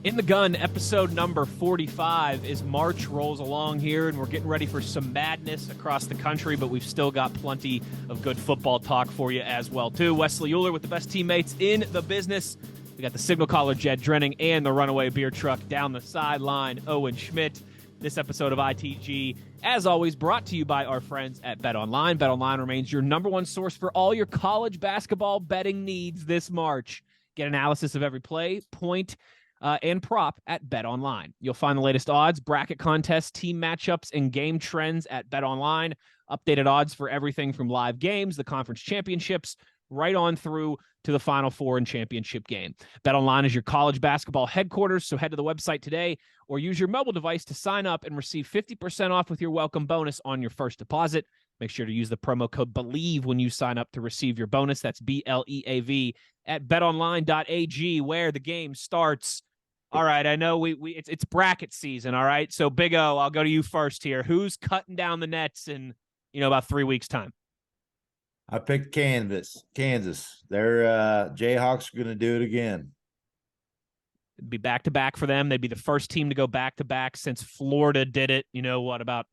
In the Gun, episode number 45. As March rolls along here, and we're getting ready for some madness across the country, but we've still got plenty of good football talk for you as well, too. Wesley Uhler with the best teammates in the business. We got the signal caller, Jed Drenning, and the Runaway beer truck down the sideline, Owen Schmitt. This episode of ITG, as always, brought to you by our friends at BetOnline. BetOnline remains your number one source for all your college basketball betting needs this March. Get analysis of every play, point, and prop at BetOnline. You'll find the latest odds, bracket contests, team matchups, and game trends at BetOnline. Updated odds for everything from live games, the conference championships, right on through to the Final Four and championship game. BetOnline is your college basketball headquarters, so head to the website today or use your mobile device to sign up and receive 50% off with your welcome bonus on your first deposit. Make sure to use the promo code Bleav when you sign up to receive your bonus. That's BLEAV at betonline.ag, where the game starts. All right, I know it's bracket season, all right? So, Big O, I'll go to you first here. Who's cutting down the nets in, about 3 weeks' time? I picked Kansas. Their Jayhawks are going to do it again. It'd be back-to-back for them. They'd be the first team to go back-to-back since Florida did it, about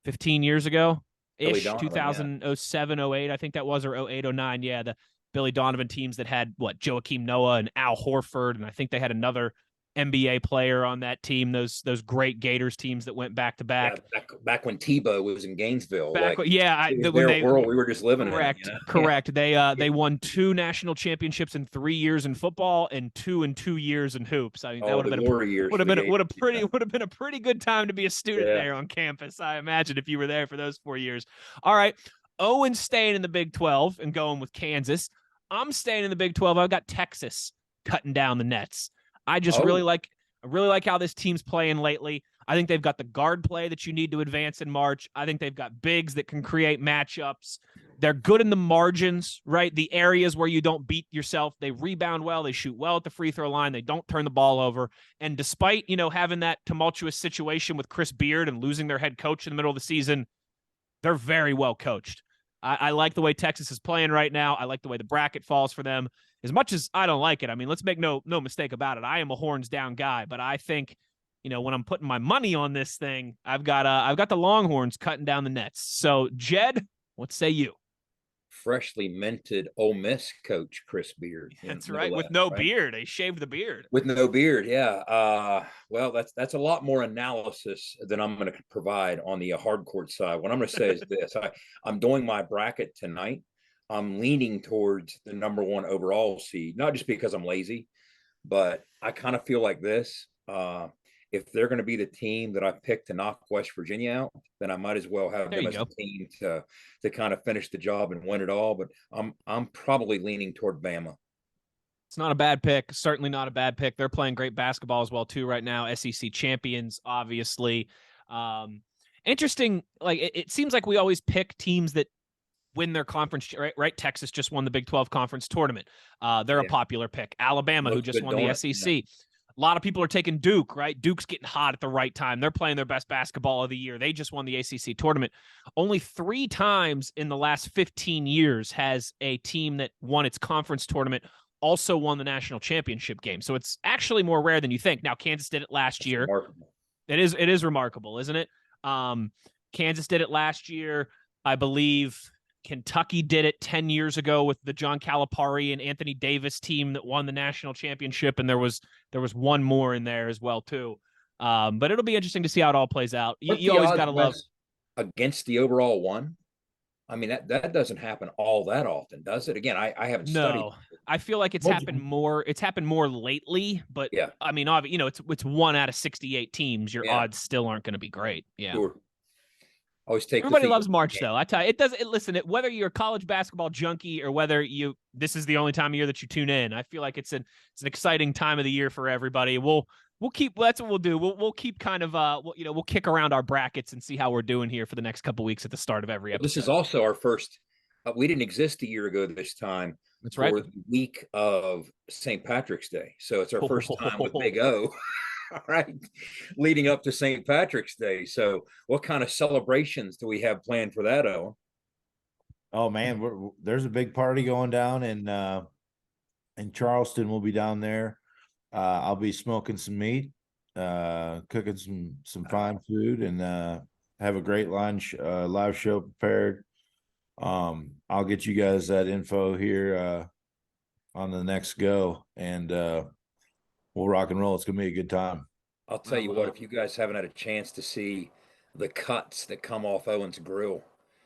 15 years ago-ish, 2007, 08, I think that was, or 08, 09. Yeah, the Billy Donovan teams that had, Joakim Noah and Al Horford, and I think they had another NBA player on that team, those great Gators teams that went back-to-back. Yeah, back when Tebow was in Gainesville. When they world we were just living correct, in. Correct. They won 2 national championships in 3 years in football and 2 in 2 years in hoops. I mean, that would have been a pretty good time to be a student there on campus, I imagine, if you were there for those 4 years. All right. Owen's staying in the Big 12 and going with Kansas. I'm staying in the Big 12. I've got Texas cutting down the nets. I just really like how this team's playing lately. I think they've got the guard play that you need to advance in March. I think they've got bigs that can create matchups. They're good in the margins, right? The areas where you don't beat yourself. They rebound well. They shoot well at the free throw line. They don't turn the ball over. And despite, having that tumultuous situation with Chris Beard and losing their head coach in the middle of the season, they're very well coached. I like the way Texas is playing right now. I like the way the bracket falls for them. As much as I don't like it, I mean, let's make no mistake about it. I am a horns down guy, but I think, when I'm putting my money on this thing, I've got the Longhorns cutting down the nets. So, Jed, what say you? Freshly minted Ole Miss coach Chris Beard. That's right, with no beard. They shaved the beard. With no beard, yeah. Well, that's a lot more analysis than I'm going to provide on the hardcourt side. What I'm going to say is this: I'm doing my bracket tonight. I'm leaning towards the number 1 overall seed, not just because I'm lazy, but I kind of feel like this. If they're going to be the team that I picked to knock West Virginia out, then I might as well have them as a team to kind of finish the job and win it all. But I'm probably leaning toward Bama. It's not a bad pick. Certainly not a bad pick. They're playing great basketball as well, too, right now. SEC champions, obviously. Interesting. It seems like we always pick teams that win their conference, right? Texas just won the Big 12 conference tournament. They're a popular pick. Alabama, who just won the SEC. Yeah. A lot of people are taking Duke, right? Duke's getting hot at the right time. They're playing their best basketball of the year. They just won the ACC tournament. Only 3 times in the last 15 years has a team that won its conference tournament also won the national championship game. So it's actually more rare than you think. Now, Kansas did it last year. Remarkable. It is remarkable, isn't it? Kansas did it last year. I Bleav Kentucky did it 10 years ago with the John Calipari and Anthony Davis team that won the national championship, and there was one more in there as well too. But it'll be interesting to see how it all plays out. You always got to love against the overall one. I mean, that doesn't happen all that often, does it? Again, I haven't studied. No, I feel like it's happened more. It's happened more lately, but yeah. I mean, it's 1 out of 68 teams. Your odds still aren't going to be great. Yeah. Sure. Always take Everybody loves March, though. I tell you, listen, whether you're a college basketball junkie or whether this is the only time of year that you tune in, I feel like it's an exciting time of the year for everybody. We'll keep. That's what we'll do. We'll keep kind of we'll kick around our brackets and see how we're doing here for the next couple weeks at the start of every episode. This is also our first. We didn't exist a year ago this time. That's right. For the week of St. Patrick's Day, so it's our first time with Big O. All right, leading up to St. Patrick's Day. So what kind of celebrations do we have planned for that, Owen? Oh, man, there's a big party going down in Charleston. We'll be down there. I'll be smoking some meat, cooking some fine food, and have a great live show prepared. I'll get you guys that info here on the next go, and we'll rock and roll. It's gonna be a good time. I'll tell you what, if you guys haven't had a chance to see the cuts that come off Owen's grill,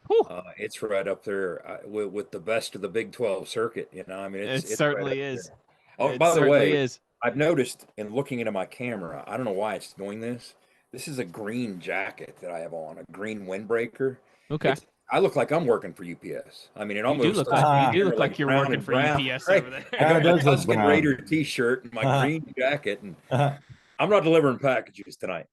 Whew, it's right up there with the best of the Big 12 circuit. I mean, it it's right up certainly is. there. Oh, It by the certainly way, is. I've noticed in looking into my camera, I don't know why it's doing this. This is a green jacket that I have on, a green windbreaker. Okay. It's I look like I'm working for UPS. I mean, it You do almost look looks like to me you here look like you're brown working and for brown, UPS right? over there. I Kinda got my does look Tusken brown. Raider T-shirt and my green jacket, and I'm not delivering packages tonight.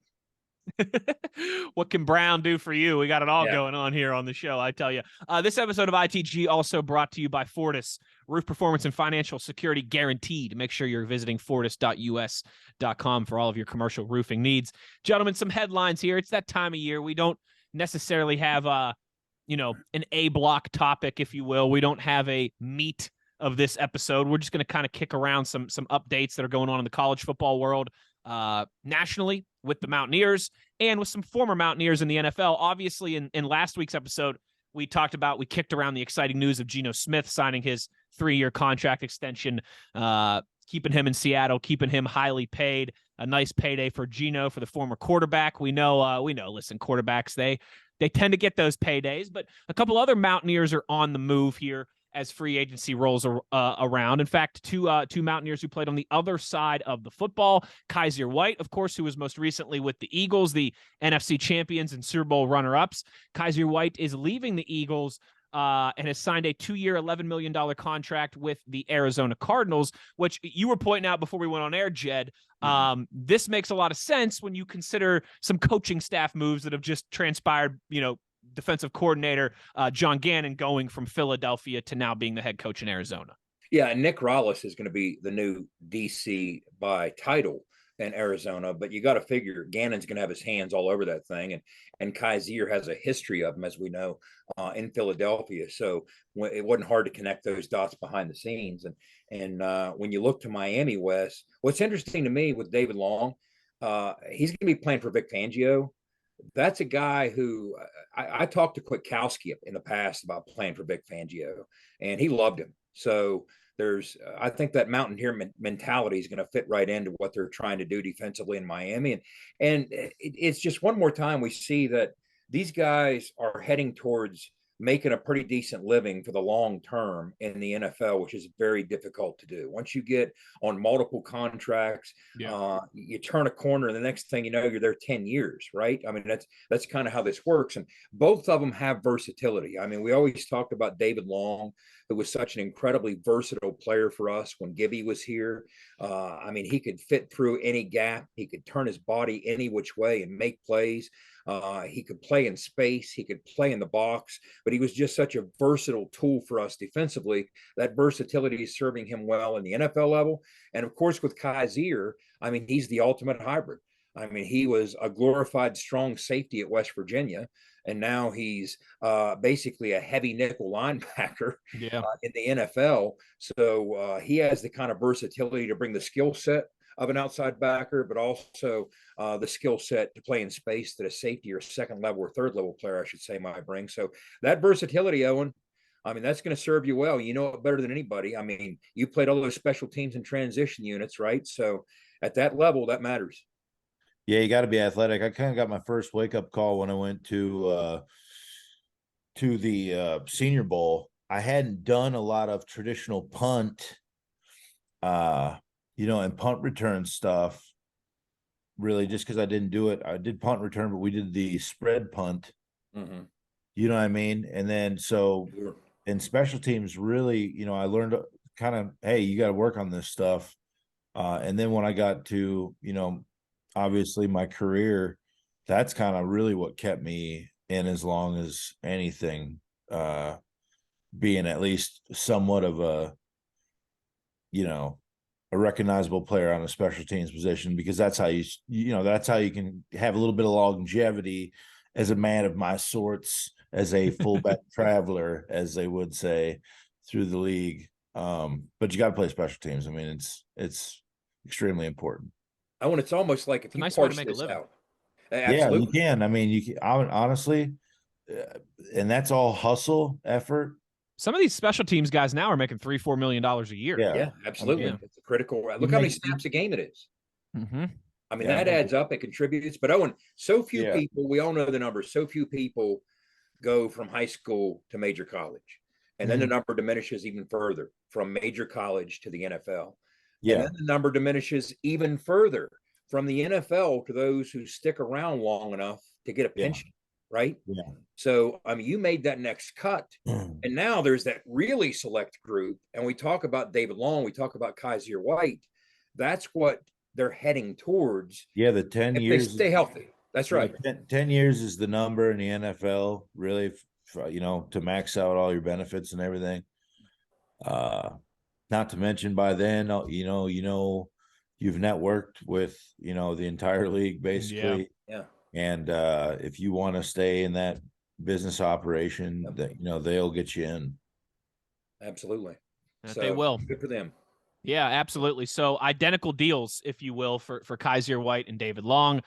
What can Brown do for you? We got it all Yeah. going on here on the show, I tell you. This episode of ITG also brought to you by Fortis. Roof performance and financial security guaranteed. Make sure you're visiting fortis.us.com for all of your commercial roofing needs. Gentlemen, some headlines here. It's that time of year. We don't necessarily have an A block topic, if you will. We don't have a meat of this episode. We're just going to kind of kick around some updates that are going on in the college football world nationally with the Mountaineers and with some former Mountaineers in the NFL. Obviously, in last week's episode, we kicked around the exciting news of Geno Smith signing his 3-year contract extension, keeping him in Seattle, keeping him highly paid. A nice payday for Geno, for the former quarterback. We know. Listen, quarterbacks, they tend to get those paydays, but a couple other Mountaineers are on the move here as free agency rolls around. In fact, two Mountaineers who played on the other side of the football. Kaiser White, of course, who was most recently with the Eagles, the NFC champions and Super Bowl runner-ups. Kaiser White is leaving the Eagles and has signed a 2-year, $11 million contract with the Arizona Cardinals, which you were pointing out before we went on air, Jed. This makes a lot of sense when you consider some coaching staff moves that have just transpired, defensive coordinator John Gannon going from Philadelphia to now being the head coach in Arizona. Yeah, and Nick Rallis is going to be the new DC by title in Arizona, but you got to figure Gannon's going to have his hands all over that thing, and Kaiser has a history of them, as we know, in Philadelphia. So it wasn't hard to connect those dots behind the scenes. And when you look to Miami, Wes, what's interesting to me with David Long, he's going to be playing for Vic Fangio. That's a guy who I talked to Kwiatkowski in the past about playing for Vic Fangio, and he loved him. So I think that Mountaineer mentality is going to fit right into what they're trying to do defensively in Miami. And it's just one more time we see that these guys are heading towards making a pretty decent living for the long term in the NFL, which is very difficult to do. Once you get on multiple contracts, you turn a corner, and the next thing you know, you're there 10 years, right? I mean, that's kind of how this works. And both of them have versatility. I mean, we always talked about David Long, who was such an incredibly versatile player for us when Gibby was here. I mean, he could fit through any gap. He could turn his body any which way and make plays. He could play in space. He could play in the box, but he was just such a versatile tool for us defensively. That versatility is serving him well in the NFL level. And of course, with Kaiser, I mean, he's the ultimate hybrid. I mean, he was a glorified strong safety at West Virginia, and now he's basically a heavy nickel linebacker in the NFL. So he has the kind of versatility to bring the skill set of an outside backer, but also the skill set to play in space that a safety or second level or third level player, I should say, might bring. So that versatility, Owen, I mean, that's going to serve you well. You know it better than anybody. I mean, you played all those special teams and transition units, right? So at that level, that matters. Yeah, you got to be athletic. I kind of got my first wake up call when I went to the Senior Bowl. I hadn't done a lot of traditional punt, and punt return stuff. Really, just because I didn't do it. I did punt return, but we did the spread punt. Mm-hmm. You know what I mean? And then in special teams, really, I learned kind of, hey, you got to work on this stuff. And then when I got to, obviously my career, that's kind of really what kept me in as long as anything, being at least somewhat of a recognizable player on a special teams position, because that's how that's how you can have a little bit of longevity as a man of my sorts, as a fullback traveler, as they would say, through the league. But you got to play special teams. I mean, it's extremely important. Oh, and it's almost like if It's a you nice way to parse make a this living. out. Yeah, you Absolutely. can. I mean, you can, honestly, and that's all hustle effort. Some of these special teams guys now are making $3-4 million a year. Yeah, Yeah, I absolutely. mean, It's a critical. you Look how many make, snaps a game it is. Mm-hmm. I mean, yeah, that adds up. It contributes. But Owen, so few yeah, people, we all know the numbers, so few people go from high school to major college. And then the Mhm. number diminishes even further from major college to the NFL. And Yeah, then the number diminishes even further from the NFL to those who stick around long enough to get a yeah, pension, right? yeah. So, I mean, you made that next cut. And now there's that really select group. And we talk about David Long, we talk about Kaiser White. That's what they're heading towards Yeah, the 10 if they years. stay healthy. That's Yeah, right. 10 years is the number in the NFL, really, to max out all your benefits and everything. Not to mention by then, you've networked with, the entire league Yeah. basically. Yeah. And if you want to stay in that business operation, that, they'll get you in. Absolutely. That So they will. good for them. Yeah, absolutely. So identical deals, if you will, for Kaiser White and David Long.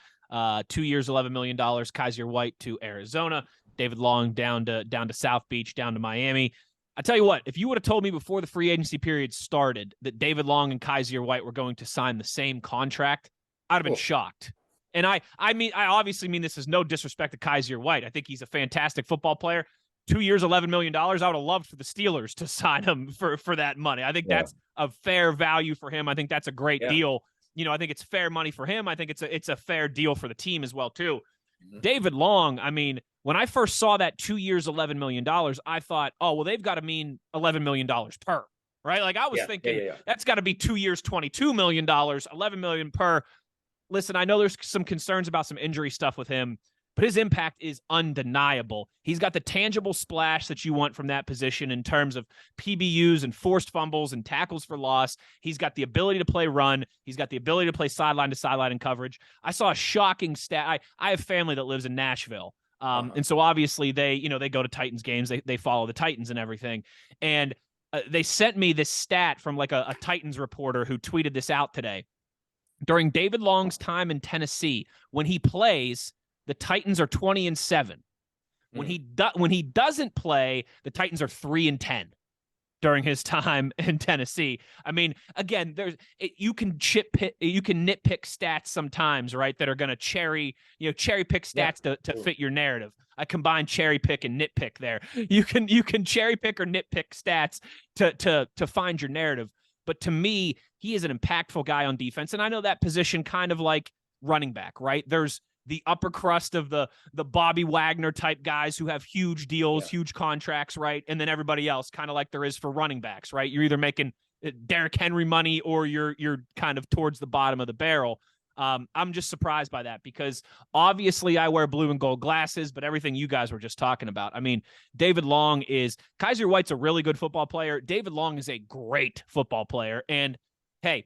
2 years, $11 million. Kaiser White to Arizona. David Long down to South Beach, down to Miami. I tell you what, if you would have told me before the free agency period started that David Long and Kaiser White were going to sign the same contract, I'd have been shocked. And I obviously mean this is no disrespect to Kaiser White. I think he's a fantastic football player. 2 years, $11 million. I would have loved for the Steelers to sign him for that money. I think that's a fair value for him. I think that's a great deal. I think it's fair money for him. I think it's a fair deal for the team as well, too. Mm-hmm. David Long, I mean, when I first saw that 2 years, $11 million, I thought, oh, well, they've got to mean $11 million per, right? Like I was thinking that's got to be 2 years, $22 million, $11 million per. Listen, I know there's some concerns about some injury stuff with him, but his impact is undeniable. He's got the tangible splash that you want from that position in terms of PBUs and forced fumbles and tackles for loss. He's got the ability to play run. He's got the ability to play sideline to sideline in coverage. I saw a shocking stat. I have family that lives in Nashville. And so obviously they go to Titans games. They follow the Titans and everything. And they sent me this stat from like a Titans reporter who tweeted this out today. During David Long's time in Tennessee, when he plays, the Titans are 20-7. When he doesn't play, the Titans are 3-10 during his time in Tennessee. I mean, again, you can nitpick stats sometimes, right? That are going to cherry pick stats to fit your narrative. I combine cherry pick and nitpick there. You can cherry pick or nitpick stats to find your narrative. But to me, he is an impactful guy on defense. And I know that position kind of like running back, right? There's the upper crust of the Bobby Wagner type guys who have huge deals, huge contracts, right? And then everybody else, kind of like there is for running backs, right? You're either making Derrick Henry money or you're kind of towards the bottom of the barrel. I'm just surprised by that because obviously I wear blue and gold glasses, but everything you guys were just talking about. I mean, Kaiser White's a really good football player. David Long is a great football player. And hey,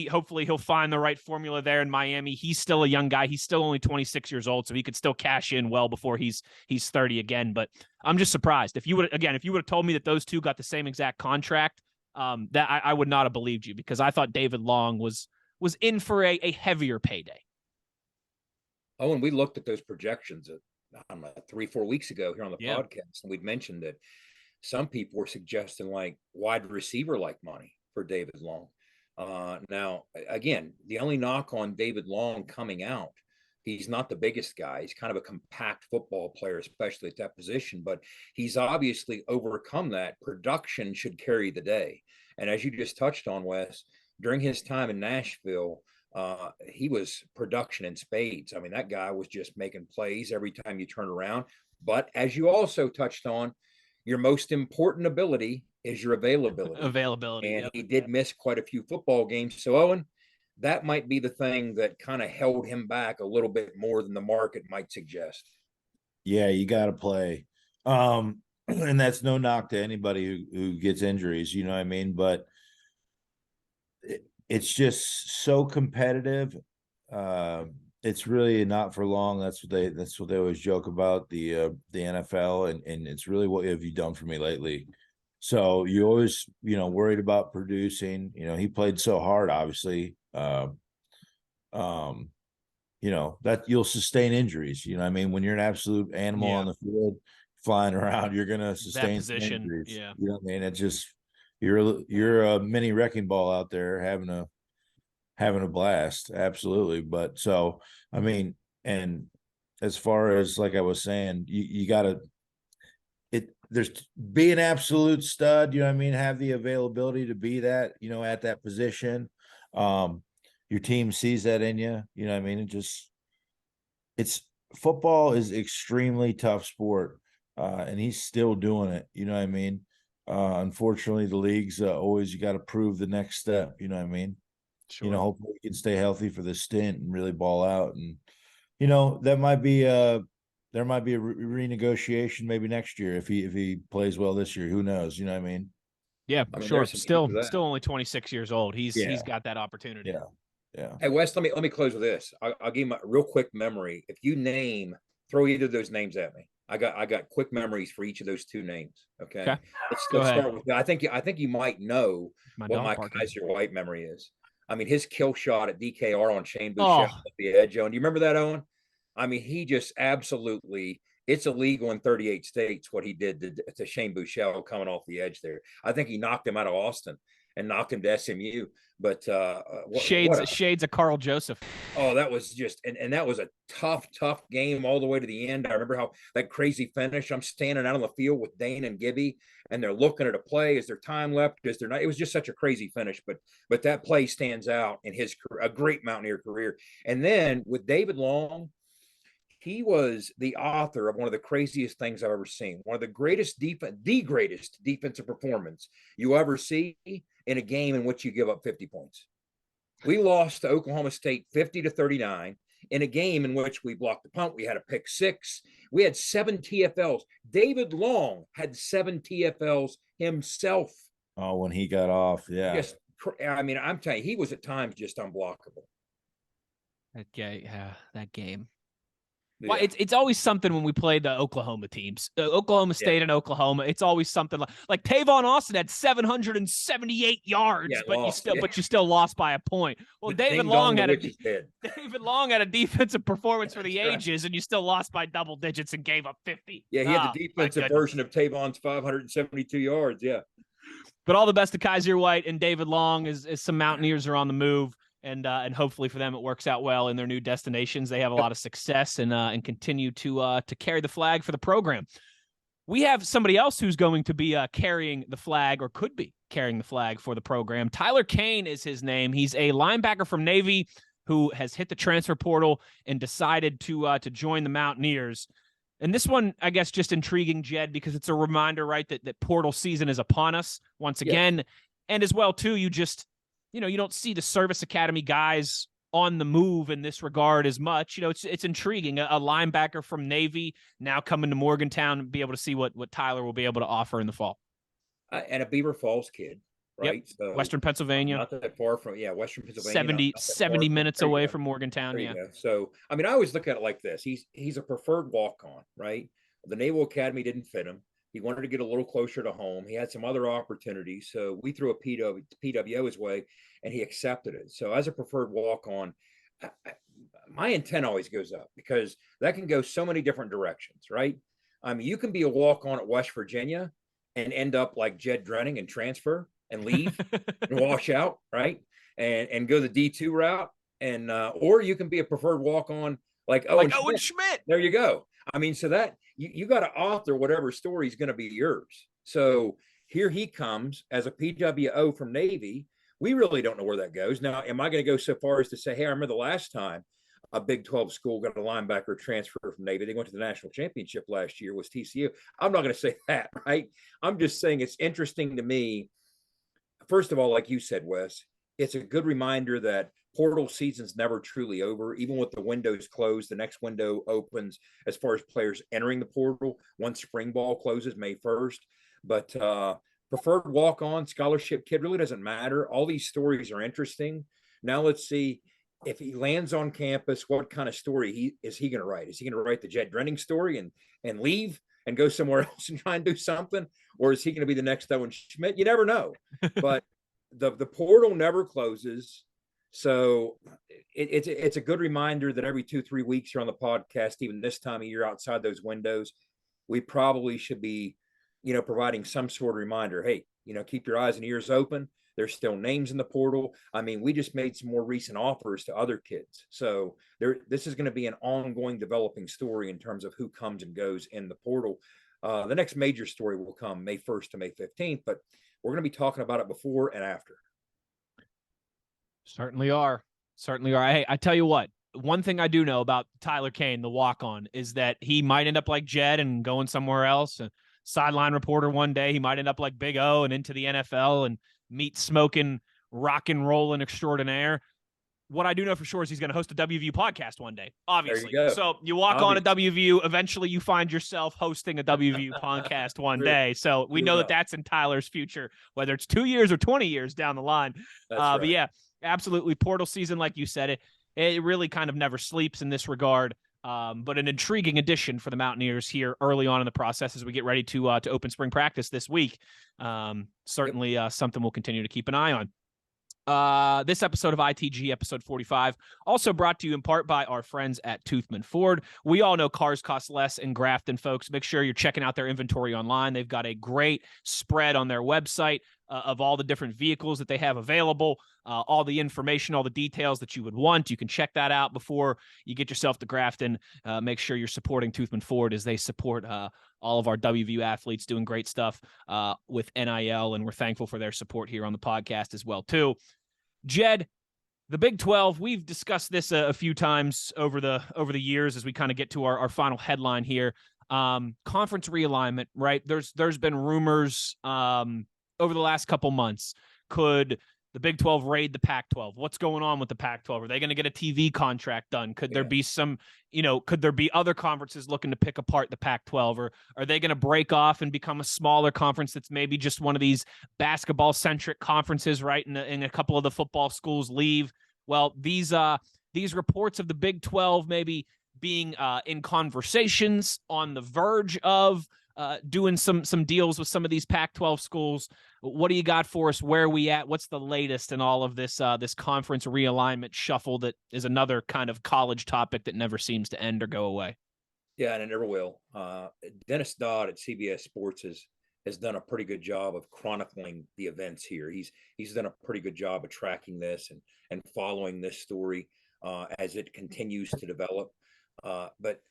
hopefully he'll find the right formula there in Miami. He's still a young guy. He's still only 26 years old, so he could still cash in well before he's 30 again. But I'm just surprised. If you would have told me that those two got the same exact contract, that I would not have believed you because I thought David Long was in for a heavier payday. Oh, and we looked at those projections 3-4 weeks ago here on the podcast, and we'd mentioned that some people were suggesting like wide receiver like money for David Long. Now, again, the only knock on David Long coming out, he's not the biggest guy. He's kind of a compact football player, especially at that position, but he's obviously overcome that. Production should carry the day. And as you just touched on, Wes, during his time in Nashville, he was production in spades. I mean, that guy was just making plays every time you turn around. But as you also touched on, your most important ability is your availability. And he did miss quite a few football games. So, Owen, that might be the thing that kind of held him back a little bit more than the market might suggest. Yeah, you got to play. And that's no knock to anybody who gets injuries, you know what I mean? But it's just so competitive. It's really not for long. That's what they always joke about the NFL, and it's really what have you done for me lately? So you always, worried about producing. He played so hard, obviously. That you'll sustain injuries. I mean, when you're an absolute animal on the field flying around, you're gonna sustain some injuries. Yeah. You know what I mean? It's just you're a mini wrecking ball out there having a blast. Absolutely. But so I mean, and as far as like I was saying, you gotta there's be an absolute stud, you know what I mean, have the availability to be that, at that position. Your team sees that in you, you know what I mean? It's football is extremely tough sport, and he's still doing it, you know what I mean? Unfortunately, the league's always you got to prove the next step, you know what I mean? Sure. Hopefully he can stay healthy for the stint and really ball out, and that might be there might be a renegotiation maybe next year if he plays well this year. Who knows? You know what I mean? Yeah, I mean, sure. there's some truth to that. Still only 26 years old. He's got that opportunity. Yeah. Hey, Wes, let me close with this. I'll give you my real quick memory. If you throw either of those names at me. I got quick memories for each of those two names. Okay. Let's start with that. I think you might know what my Kaiser White memory is. I mean, his kill shot at DKR on Shane Bouchel at the edge. Owen, do you remember that, Owen? I mean, he just absolutely, it's illegal in 38 states what he did to Shane Bouchel coming off the edge there. I think he knocked him out of Austin and knocked him to SMU. But shades of Carl Joseph. Oh, that was just and that was a tough game all the way to the end. I remember how that crazy finish. I'm standing out on the field with Dane and Gibby, and they're looking at a play. Is there time left? Is there not? It was just such a crazy finish, but that play stands out in his career, a great Mountaineer career. And then with David Long, he was the author of one of the craziest things I've ever seen. One of the greatest the greatest defensive performance you ever see in a game in which you give up 50 points. We lost to Oklahoma State 50-39 in a game in which we blocked the punt. We had a pick six. We had 7 TFLs. David Long had 7 TFLs himself. Oh, when he got off, yeah. I mean, I'm telling you, he was at times just unblockable. That game. Yeah. Well, it's always something when we play the Oklahoma teams, Oklahoma State and Oklahoma. It's always something like Tavon Austin had 778 yards, but you still lost by a point. Well, David Long had a defensive performance for the ages, and you still lost by double digits and gave up 50. Yeah, he had the defensive version of Tavon's 572 yards. Yeah. But all the best to Kaiser White and David Long as some Mountaineers are on the move. And hopefully for them it works out well in their new destinations. They have a lot of success and continue to carry the flag for the program. We have somebody else who's going to be carrying the flag or could be carrying the flag for the program. Tyler Kane is his name. He's a linebacker from Navy who has hit the transfer portal and decided to join the Mountaineers. And this one, I guess, just intriguing, Jed, because it's a reminder, right, that portal season is upon us once again. And as well, too, you don't see the service academy guys on the move in this regard as much. It's intriguing. A linebacker from Navy now coming to Morgantown, be able to see what Tyler will be able to offer in the fall. And a Beaver Falls kid, right? Yep. So Western Pennsylvania. Not that far from, Western Pennsylvania. 70 minutes away from Morgantown, So, I mean, I always look at it like this. He's a preferred walk-on, right? The Naval Academy didn't fit him. He wanted to get a little closer to home. He had some other opportunities. So we threw a PWO his way, and he accepted it. So as a preferred walk-on, my intent always goes up because that can go so many different directions, right? I mean, you can be a walk-on at West Virginia and end up like Jed Drenning and transfer and leave and wash out, right? And go the D2 route. And or you can be a preferred walk-on like Owen Schmitt. There you go. I mean, so that you got to author whatever story is going to be yours. So here he comes as a PWO from Navy. We really don't know where that goes. Now, am I going to go so far as to say, hey, I remember the last time a Big 12 school got a linebacker transfer from Navy? They went to the national championship last year, was TCU. I'm not going to say that, right? I'm just saying it's interesting to me. First of all, like you said, Wes, it's a good reminder that portal season's never truly over. Even with the windows closed, the next window opens as far as players entering the portal once spring ball closes May 1st. But preferred walk-on, scholarship kid, really doesn't matter. All these stories are interesting. Now let's see if he lands on campus, what kind of story is he going to write? Is he going to write the Jed Drenning story and leave and go somewhere else and try and do something? Or is he going to be the next Owen Schmitt? You never know. But the portal never closes. So it's a good reminder that every 2-3 weeks you're on the podcast, even this time of year outside those windows, we probably should be, providing some sort of reminder. Hey, keep your eyes and ears open. There's still names in the portal. I mean, we just made some more recent offers to other kids. So this is going to be an ongoing developing story in terms of who comes and goes in the portal. The next major story will come May 1st to May 15th, but we're going to be talking about it before and after. Certainly are. Hey, I tell you what, one thing I do know about Tyler Kane, the walk-on, is that he might end up like Jed and going somewhere else. A sideline reporter one day. He might end up like Big O and into the NFL and meet smoking, rock and rolling extraordinaire. What I do know for sure is he's going to host a WVU podcast one day, obviously. So you walk on a WVU, eventually you find yourself hosting a WVU podcast one day. So we know that that's in Tyler's future, whether it's 2 years or 20 years down the line. Right. But yeah, absolutely. Portal season, like you said, it really kind of never sleeps in this regard. But an intriguing addition for the Mountaineers here early on in the process as we get ready to open spring practice this week. Certainly something we'll continue to keep an eye on. This episode of ITG, episode 45, also brought to you in part by our friends at Toothman Ford. We all know cars cost less in Grafton, folks. Make sure you're checking out their inventory online. They've got a great spread on their website of all the different vehicles that they have available, all the information, all the details that you would want. You can check that out before you get yourself to Grafton. Make sure you're supporting Toothman Ford as they support all of our WVU athletes doing great stuff with NIL, and we're thankful for their support here on the podcast as well, too. Jed, the Big 12, we've discussed this a few times over the years as we kind of get to our final headline here. Conference realignment, right? There's been rumors over the last couple months. Could the Big 12 raid the Pac-12? What's going on with the Pac-12? Are they going to get a TV contract done? Could there be some, could there be other conferences looking to pick apart the Pac-12? Or are they going to break off and become a smaller conference that's maybe just one of these basketball-centric conferences, right? And a couple of the football schools leave. Well, these reports of the Big 12 maybe being in conversations on the verge of doing some deals with some of these Pac-12 schools. What do you got for us? Where are we at? What's the latest in all of this this conference realignment shuffle that is another kind of college topic that never seems to end or go away? Yeah, and it never will. Dennis Dodd at CBS Sports has done a pretty good job of chronicling the events here. He's done a pretty good job of tracking this and following this story as it continues to develop. But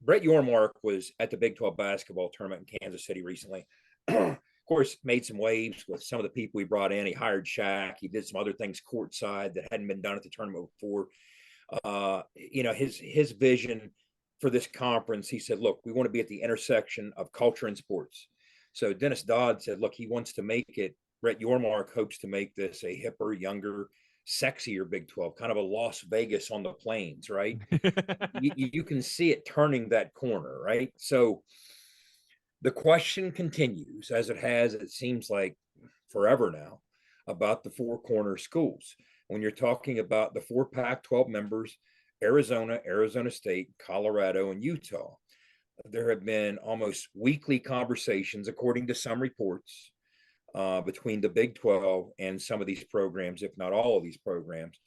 Brett Yormark was at the Big 12 basketball tournament in Kansas City recently. Of course, made some waves with some of the people he brought in. He hired Shaq. He did some other things courtside that hadn't been done at the tournament before. His vision for this conference, he said, look, we want to be at the intersection of culture and sports. So Dennis Dodd said, look, he wants to make it. Brett Yormark hopes to make this a hipper, younger, sexier Big 12, kind of a Las Vegas on the plains, right? you can see it turning that corner, right? So the question continues, as it has, it seems like forever now, about the four corner schools. When you're talking about the four Pac-12 members, Arizona, Arizona State, Colorado, and Utah, there have been almost weekly conversations, according to some reports, between the Big 12 and some of these programs, if not all of these programs.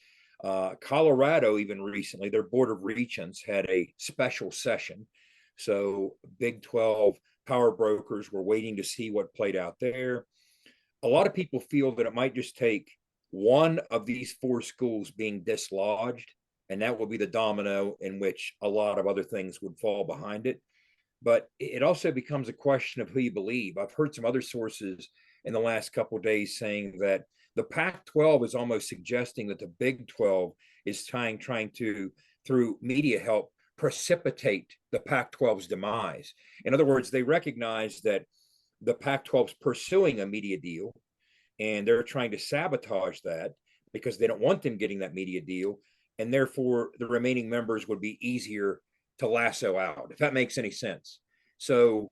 Colorado, even recently, their Board of Regents had a special session. So Big 12 power brokers were waiting to see what played out there. A lot of people feel that it might just take one of these four schools being dislodged, and that will be the domino in which a lot of other things would fall behind it. But it also becomes a question of who you believe. I've heard some other sources in the last couple of days saying that the Pac-12 is almost suggesting that the Big 12 is trying to, through media help, precipitate the Pac-12's demise. In other words, they recognize that the Pac-12 is pursuing a media deal, and they're trying to sabotage that because they don't want them getting that media deal, and therefore the remaining members would be easier to lasso out, if that makes any sense. So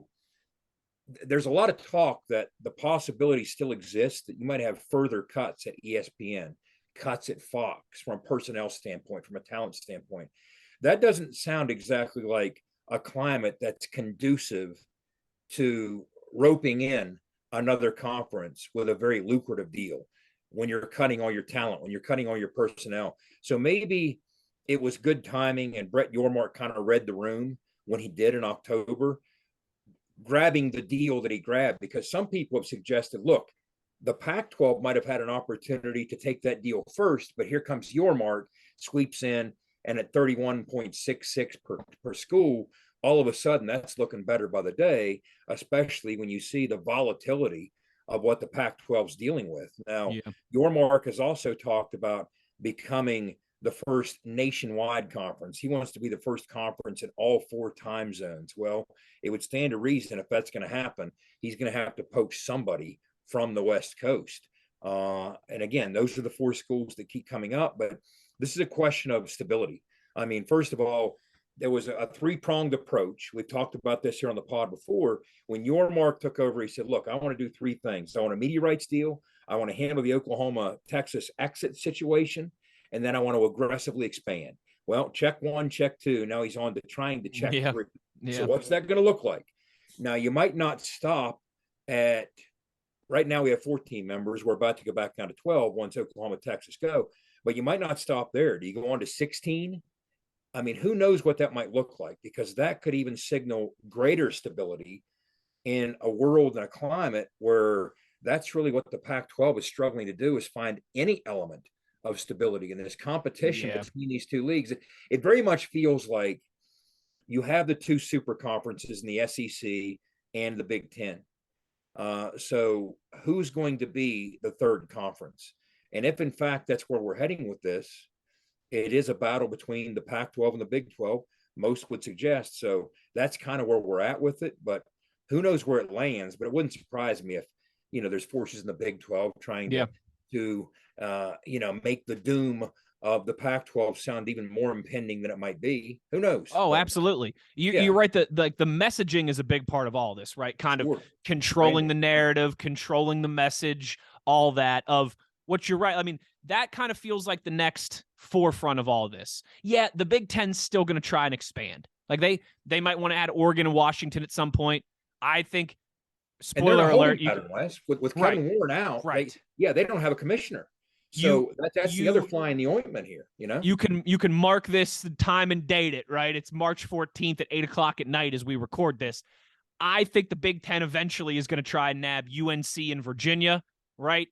there's a lot of talk that the possibility still exists that you might have further cuts at ESPN, cuts at Fox from a personnel standpoint, from a talent standpoint. That doesn't sound exactly like a climate that's conducive to roping in another conference with a very lucrative deal when you're cutting all your talent, when you're cutting all your personnel. So maybe it was good timing, and Brett Yormark kind of read the room when he did in October, grabbing the deal that he grabbed, because some people have suggested, look, the Pac-12 might have had an opportunity to take that deal first, but here comes Yormark, sweeps in, and at 31.66 per school, all of a sudden that's looking better by the day, especially when you see the volatility of what the Pac-12 is dealing with. Now, Yormark has also talked about becoming the first nationwide conference. He wants to be the first conference in all 4 time zones. Well, it would stand to reason if that's going to happen, he's going to have to poach somebody from the West Coast. And again, those are the 4 schools that keep coming up, but this is a question of stability. I mean, first of all, there was a 3-pronged approach. We've talked about this here on the pod before. When Yormark took over, he said, look, I want to do 3 things. I want a media rights deal. I want to handle the Oklahoma-Texas exit situation. And then I want to aggressively expand. Well, check 1, check 2. Now he's on to trying to check 3. So what's that going to look like? Now, you might not stop at, right now we have 14 members. We're about to go back down to 12 once Oklahoma, Texas go. But you might not stop there. Do you go on to 16? I mean, who knows what that might look like, because that could even signal greater stability in a world and a climate where that's really what the Pac-12 is struggling to do, is find any element of stability in this competition between these 2 leagues. It very much feels like you have the 2 super conferences in the SEC and the Big Ten. So who's going to be the 3rd conference? And if in fact that's where we're heading with this, it is a battle between the Pac-12 and the Big 12, most would suggest. So that's kind of where we're at with it, but who knows where it lands. But it wouldn't surprise me if, there's forces in the Big 12 trying to make the doom of the Pac-12 sound even more impending than it might be. Who knows? Oh, absolutely. You're right. The messaging is a big part of all this, right? Kind of controlling the narrative, controlling the message, all that of what you're right. I mean, that kind of feels like the next forefront of all this. Yeah, the Big Ten's still going to try and expand. Like they might want to add Oregon and Washington at some point. I think, spoiler alert, with Kevin Warren out, they don't have a commissioner. So that's the other fly in the ointment here. You can mark this time and date it, right? It's March 14th at 8:00 at night as we record this. I think the Big Ten eventually is going to try and nab UNC and Virginia, right?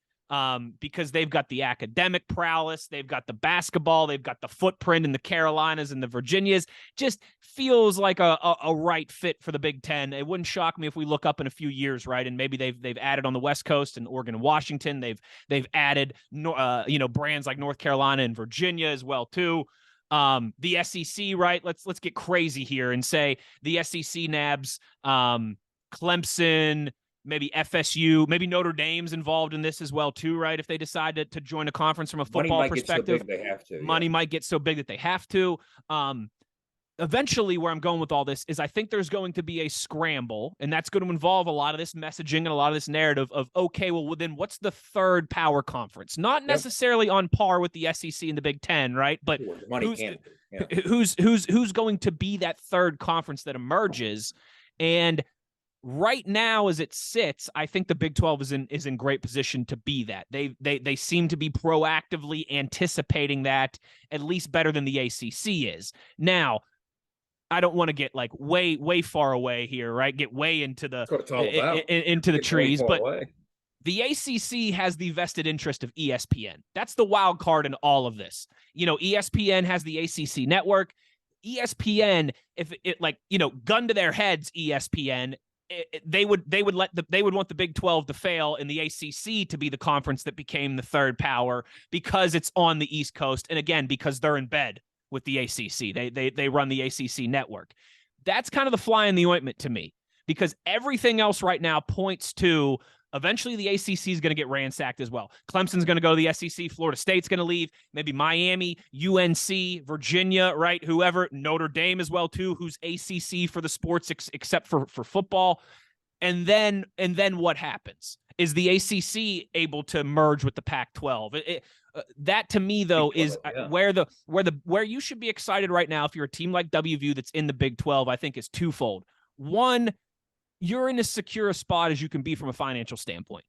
Because they've got the academic prowess, they've got the basketball, they've got the footprint in the Carolinas and the Virginias. Just feels like a right fit for the Big Ten. It wouldn't shock me if we look up in a few years, right? And maybe they've added on the West Coast and Oregon and Washington. They've added brands like North Carolina and Virginia as well too. The SEC, right? Let's get crazy here and say the SEC nabs Clemson, maybe FSU, maybe Notre Dame's involved in this as well too, right? If they decide to join a conference from a football perspective, money might get so big that they have to. Eventually, where I'm going with all this is I think there's going to be a scramble, and that's going to involve a lot of this messaging and a lot of this narrative of, okay, well, then what's the 3rd power conference? Not necessarily on par with the SEC and the Big Ten, right? But who's going to be that 3rd conference that emerges? And right now, as it sits, I think the Big 12 is in great position to be that. They seem to be proactively anticipating that, at least better than the ACC is. Now, I don't want to get like way far away here, right? Get way into the into the trees, but the ACC has the vested interest of ESPN. That's the wild card in all of this. ESPN has the ACC network. ESPN, if it gun to their heads, ESPN. They would want the Big 12 to fail and the ACC to be the conference that became the 3rd power because it's on the East Coast, and again because they're in bed with the ACC. They run the ACC network. That's kind of the fly in the ointment to me, because everything else right now points to eventually the ACC is going to get ransacked as well. Clemson's going to go to the SEC. Florida State's going to leave. Maybe Miami, UNC, Virginia, right? Whoever, Notre Dame as well too, who's ACC for the sports except for football. And then what happens? Is the ACC able to merge with the Pac-12? That to me though is where you should be excited right now if you're a team like WVU that's in the Big 12. I think is twofold. One, you're in as secure a spot as you can be from a financial standpoint.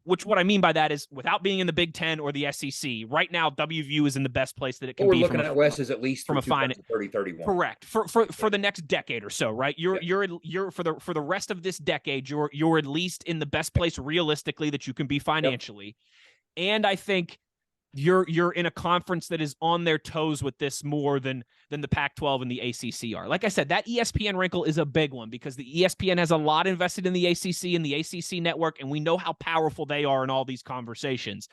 Which what I mean by that is without being in the Big Ten or the SEC, right now WVU is in the best place that it can We're be. looking at West is at least from a fine 30-31. Correct. For the next decade or so, right? You're for the rest of this decade, you're at least in the best place realistically that you can be financially. Yep. And I think you're in a conference that is on their toes with this more than the Pac-12 and the ACC are. Like I said, that ESPN wrinkle is a big one because the ESPN has a lot invested in the ACC and the ACC network, and we know how powerful they are in all these conversations.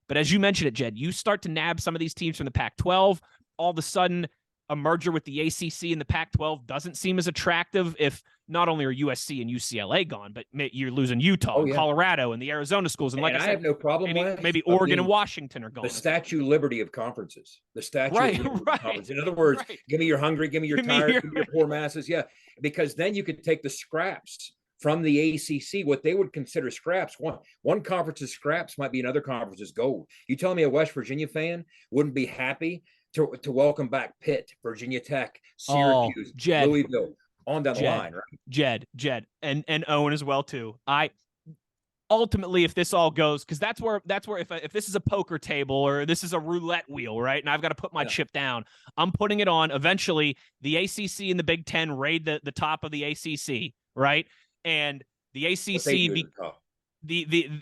But as you mentioned it, Jed, you start to nab some of these teams from the Pac-12, all of a sudden a merger with the ACC and the Pac-12 doesn't seem as attractive if not only are USC and UCLA gone, but you're losing Utah and Colorado and the Arizona schools. And like I said, I have no problem maybe Oregon and Washington are gone. The Statue of Liberty of conferences. The Statue of Liberty of conferences. In other words, give me your hungry, give me your tired, give me your poor masses. Yeah, because then you could take the scraps from the ACC, what they would consider scraps. One conference's scraps might be another conference's gold. You telling me a West Virginia fan wouldn't be happy to welcome back Pitt, Virginia Tech, Syracuse, Louisville, on down the line, right? Jed, and Owen as well too. Ultimately, if this all goes, because that's where if this is a poker table or this is a roulette wheel, right, and I've got to put my chip down, I'm putting it on. Eventually, the ACC and the Big Ten raid the top of the ACC, right, and the ACC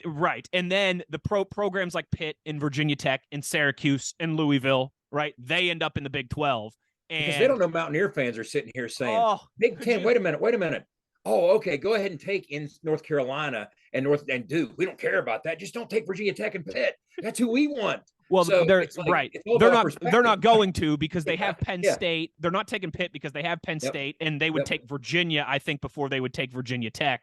right, and then the programs like Pitt and Virginia Tech and Syracuse and Louisville, right, they end up in the Big 12. Because they don't know Mountaineer fans are sitting here saying, Big Ten, wait a minute. Oh, okay, go ahead and take in North Carolina and Duke. We don't care about that. Just don't take Virginia Tech and Pitt. That's who we want. Well, so they're right. They're not going to because they have Penn State. They're not taking Pitt because they have Penn State, and they would take Virginia, I think, before they would take Virginia Tech.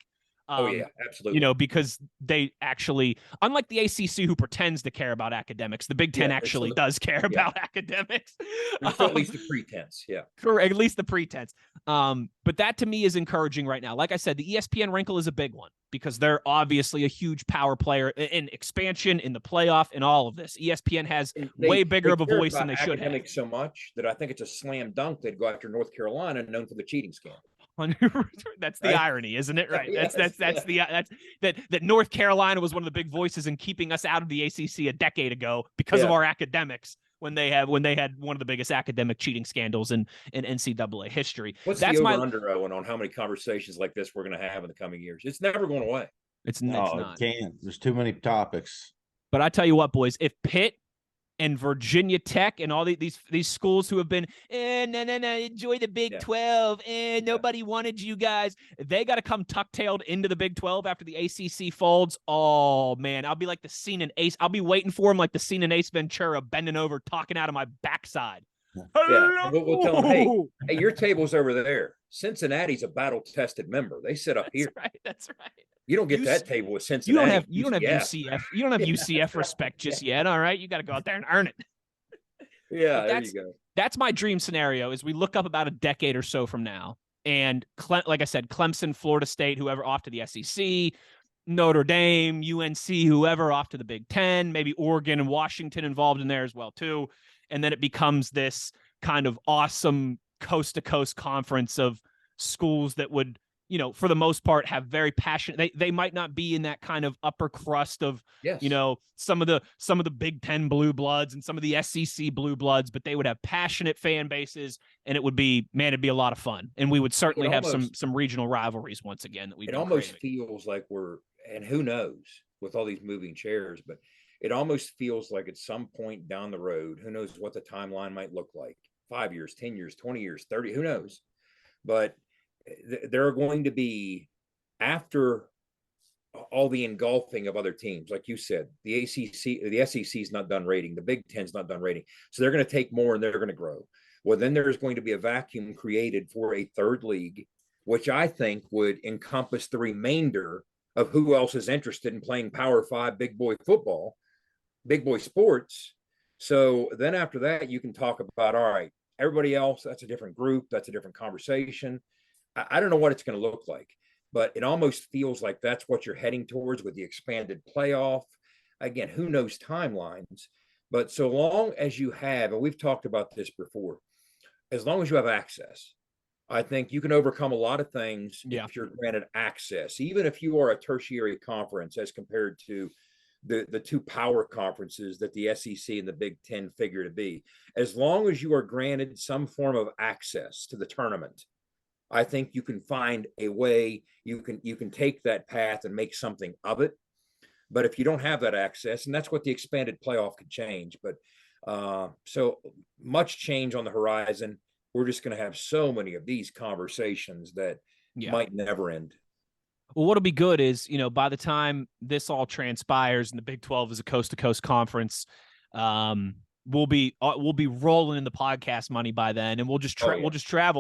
Absolutely. Because they actually, unlike the ACC who pretends to care about academics, the Big Ten actually does care about academics. At least the pretense, Correct, at least the pretense. But that to me is encouraging right now. Like I said, the ESPN wrinkle is a big one because they're obviously a huge power player in expansion, in the playoff, in all of this. ESPN has way bigger of a voice than they should have. So much that I think it's a slam dunk they'd go after North Carolina, known for the cheating scandal. That's the irony, isn't it? Right. That North Carolina was one of the big voices in keeping us out of the ACC a decade ago because of our academics when they had one of the biggest academic cheating scandals in NCAA history. What's the over-under, Owen, on how many conversations like this we're going to have in the coming years? It's never going away. It's not. It can't. There's too many topics. But I tell you what, boys, if Pitt and Virginia Tech and all these schools who have been, enjoy the Big 12, nobody wanted you guys. They got to come tuck-tailed into the Big 12 after the ACC folds. Oh, man, I'll be like the scene in Ace. I'll be waiting for him like the scene in Ace Ventura, bending over, talking out of my backside. Yeah, we'll tell them, hey, your table's over there. Cincinnati's a battle-tested member. They sit up here. That's right. You don't get that table with Cincinnati. You don't have UCF. You don't have UCF respect just yet. All right, you got to go out there and earn it. Yeah, there you go. That's my dream scenario. Is we look up about a decade or so from now, and like I said, Clemson, Florida State, whoever off to the SEC, Notre Dame, UNC, whoever off to the Big Ten, maybe Oregon and Washington involved in there as well too, and then it becomes this kind of awesome coast-to-coast conference of schools that would, for the most part, have very passionate. They might not be in that kind of upper crust of, some of the Big Ten blue bloods and some of the SEC blue bloods, but they would have passionate fan bases, and it'd be a lot of fun. And we would certainly have some regional rivalries once again that it almost feels like and who knows with all these moving chairs, but it almost feels like at some point down the road, who knows what the timeline might look like. 5 years, 10 years, 20 years, 30, who knows? But there are going to be, after all the engulfing of other teams, like you said, the SEC is not done rating, the Big Ten's not done rating. So they're going to take more and they're going to grow. Well, then there's going to be a vacuum created for a third league, which I think would encompass the remainder of who else is interested in playing Power 5 big boy football, big boy sports. So then after that, you can talk about, all right, everybody else, that's a different group. That's a different conversation. I don't know what it's going to look like, but it almost feels like that's what you're heading towards with the expanded playoff. Again, who knows timelines, but so long as you have, and we've talked about this before, as long as you have access, I think you can overcome a lot of things Yeah. if you're granted access, even if you are a tertiary conference as compared to the two power conferences that the SEC and the Big Ten figure to be. As long as you are granted some form of access to the tournament, I think you can find a way. You can take that path and make something of it. But if you don't have that access, and that's what the expanded playoff could change, but so much change on the horizon. We're just going to have so many of these conversations that might never end. Well, what'll be good is, by the time this all transpires and the Big 12 is a coast to coast conference, we'll be rolling in the podcast money by then, and we'll just travel.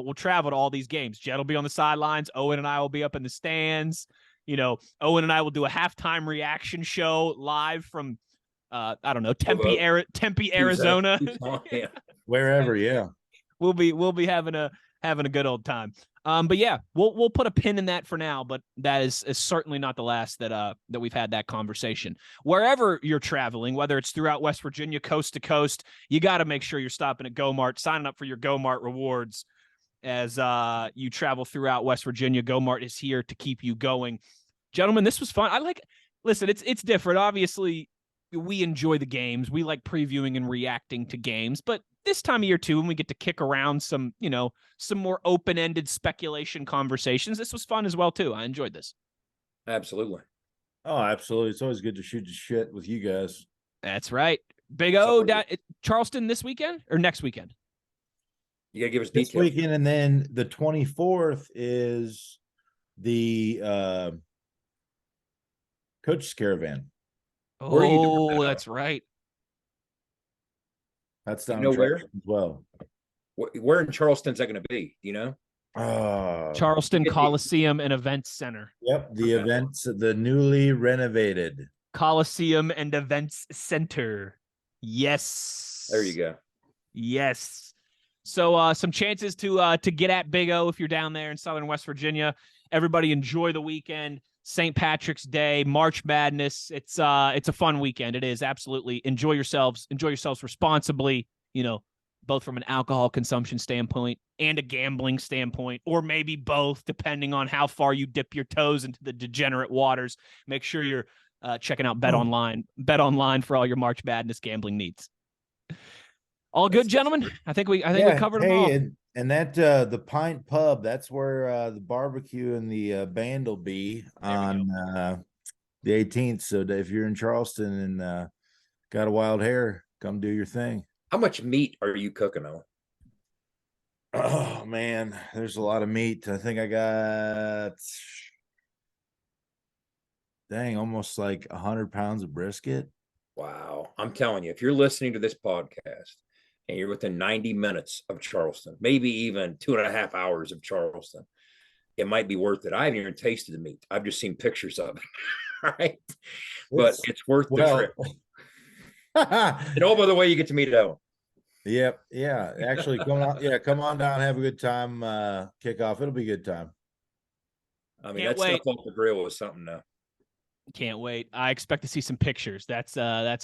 We'll travel to all these games. Jed will be on the sidelines. Owen and I will be up in the stands. Owen and I will do a halftime reaction show live from I don't know, Tempe, Arizona. Wherever, yeah. We'll be having a good old time. But yeah, we'll put a pin in that for now, but that is certainly not the last that we've had that conversation. Wherever you're traveling, whether it's throughout West Virginia, coast to coast, you got to make sure you're stopping at GoMart, signing up for your GoMart rewards as you travel throughout West Virginia. GoMart is here to keep you going. Gentlemen, this was fun. Listen, it's different. Obviously, we enjoy the games. We like previewing and reacting to games, but this time of year too, when we get to kick around some more open-ended speculation conversations, this was fun as well too. I enjoyed this. Absolutely. Oh, absolutely. It's always good to shoot the shit with you guys. That's right. Big O, Charleston this weekend or next weekend? You gotta give us details. This weekend, and then the 24th is the Coach's Caravan. Oh, that's right. That's down where as well. Where in Charleston is that going to be? Do you know? Charleston Coliseum and Events Center. Yep, the newly renovated Coliseum and Events Center. Yes. There you go. Yes. So some chances to get at Big O if you're down there in Southern West Virginia. Everybody enjoy the weekend. St. Patrick's Day, March Madness. It's a fun weekend. It is, absolutely. Enjoy yourselves responsibly, both from an alcohol consumption standpoint and a gambling standpoint, or maybe both, depending on how far you dip your toes into the degenerate waters. Make sure you're checking out Bet Online for all your March Madness gambling needs. All good, gentlemen. I think we covered them all. And that the Pint Pub, that's where the barbecue and the band will be on the 18th. So if you're in Charleston and got a wild hair, come do your thing. How much meat are you cooking on? Oh man, there's a lot of meat. I think I got almost like 100 pounds of brisket. Wow. I'm telling you, if you're listening to this podcast and you're within 90 minutes of Charleston, maybe even 2.5 hours of Charleston, it might be worth it. I haven't even tasted the meat. I've just seen pictures of it. All right. But it's worth the trip. And by the way, you get to meet Owen. Yep. Yeah. Actually, come on down, have a good time. Kickoff. It'll be a good time. I mean, that stuff off the grill was something now. Can't wait. I expect to see some pictures. That's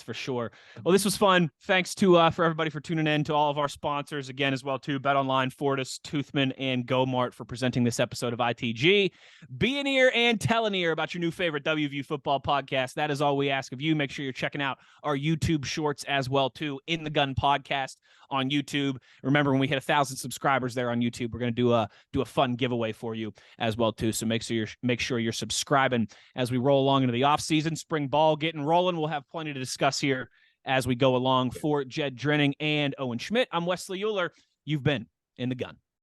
for sure. Well, this was fun. Thanks to for everybody for tuning in, to all of our sponsors again as well too. Bet Online, Fortis, Toothman, and GoMart for presenting this episode of ITG. Be an ear and tell an ear about your new favorite WVU football podcast. That is all we ask of you. Make sure you're checking out our YouTube shorts as well too. In the Gun podcast on YouTube. Remember, when we hit 1,000 subscribers there on YouTube, we're going to do a fun giveaway for you as well too. So make sure you're subscribing as we roll along into the off season. Spring ball getting rolling. We'll have plenty to discuss here as we go along. For Jed Drenning and Owen Schmitt, I'm Wesley Uhler. You've been in the Gun.